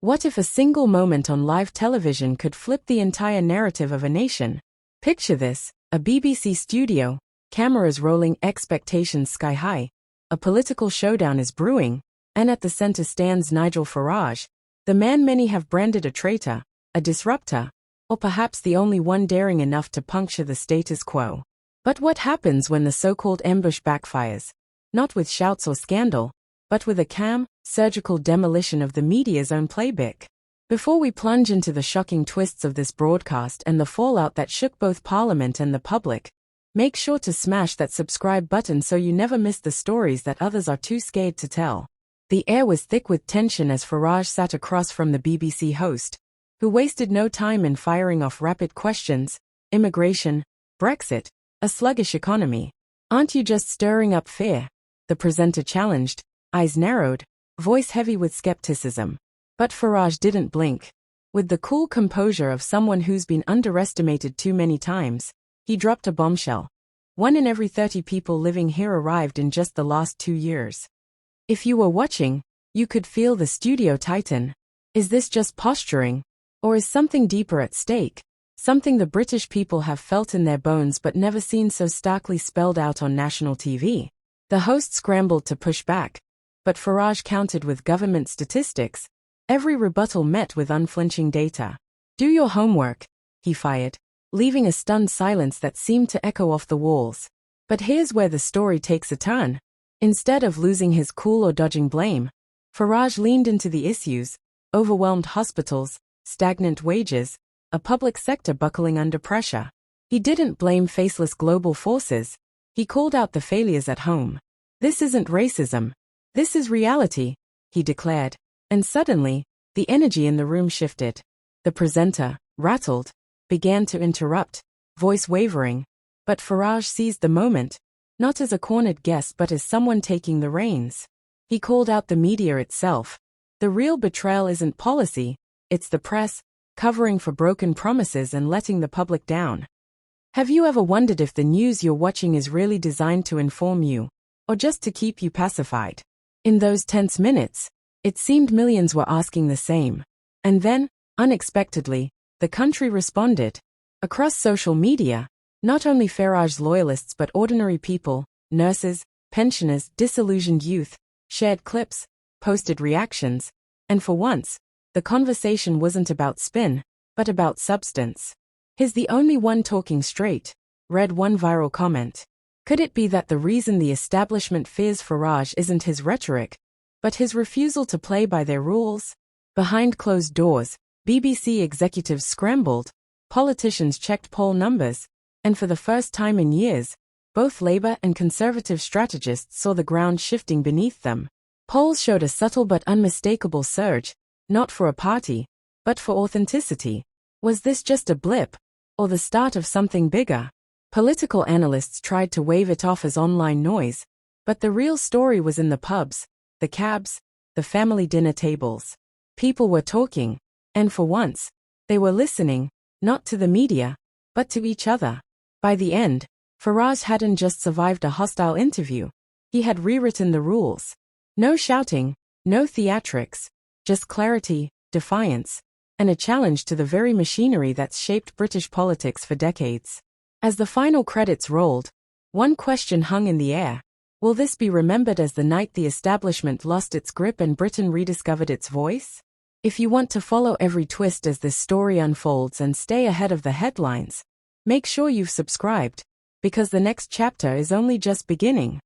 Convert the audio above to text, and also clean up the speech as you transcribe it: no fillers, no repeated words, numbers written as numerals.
What if a single moment on live television could flip the entire narrative of a nation? Picture this, a BBC studio, cameras rolling, expectations sky high. A political showdown is brewing, and at the center stands Nigel Farage, the man many have branded a traitor, a disruptor, or perhaps the only one daring enough to puncture the status quo. But what happens when the so-called ambush backfires? Not with shouts or scandal, but with a calm, surgical demolition of the media's own playbook. Before we plunge into the shocking twists of this broadcast and the fallout that shook both Parliament and the public, make sure to smash that subscribe button so you never miss the stories that others are too scared to tell. The air was thick with tension as Farage sat across from the BBC host, who wasted no time in firing off rapid questions: immigration, Brexit, a sluggish economy. Aren't you just stirring up fear? The presenter challenged, eyes narrowed, voice heavy with skepticism. But Farage didn't blink. With the cool composure of someone who's been underestimated too many times, he dropped a bombshell. 1 in every 30 people living here arrived in just the last 2 years. If you were watching, you could feel the studio tighten. Is this just posturing? Or is something deeper at stake? Something the British people have felt in their bones but never seen so starkly spelled out on national TV? The host scrambled to push back, but Farage countered with government statistics, every rebuttal met with unflinching data. Do your homework, he fired, leaving a stunned silence that seemed to echo off the walls. But here's where the story takes a turn. Instead of losing his cool or dodging blame, Farage leaned into the issues: overwhelmed hospitals, stagnant wages, a public sector buckling under pressure. He didn't blame faceless global forces. He called out the failures at home. This isn't racism. This is reality, he declared. And suddenly, the energy in the room shifted. The presenter, rattled, began to interrupt, voice wavering. But Farage seized the moment, not as a cornered guest but as someone taking the reins. He called out the media itself. The real betrayal isn't policy, it's the press, covering for broken promises and letting the public down. Have you ever wondered if the news you're watching is really designed to inform you, or just to keep you pacified? In those tense minutes, it seemed millions were asking the same. And then, unexpectedly, the country responded. Across social media, not only Farage's loyalists but ordinary people, nurses, pensioners, disillusioned youth, shared clips, posted reactions, and for once, the conversation wasn't about spin, but about substance. "He's the only one talking straight," read one viral comment. Could it be that the reason the establishment fears Farage isn't his rhetoric, but his refusal to play by their rules? Behind closed doors, BBC executives scrambled, politicians checked poll numbers, and for the first time in years, both Labour and Conservative strategists saw the ground shifting beneath them. Polls showed a subtle but unmistakable surge, not for a party, but for authenticity. Was this just a blip, or the start of something bigger? Political analysts tried to wave it off as online noise, but the real story was in the pubs, the cabs, the family dinner tables. People were talking, and for once, they were listening, not to the media, but to each other. By the end, Farage hadn't just survived a hostile interview, he had rewritten the rules. No shouting, no theatrics, just clarity, defiance, and a challenge to the very machinery that's shaped British politics for decades. As the final credits rolled, one question hung in the air. Will this be remembered as the night the establishment lost its grip and Britain rediscovered its voice? If you want to follow every twist as this story unfolds and stay ahead of the headlines, make sure you've subscribed, because the next chapter is only just beginning.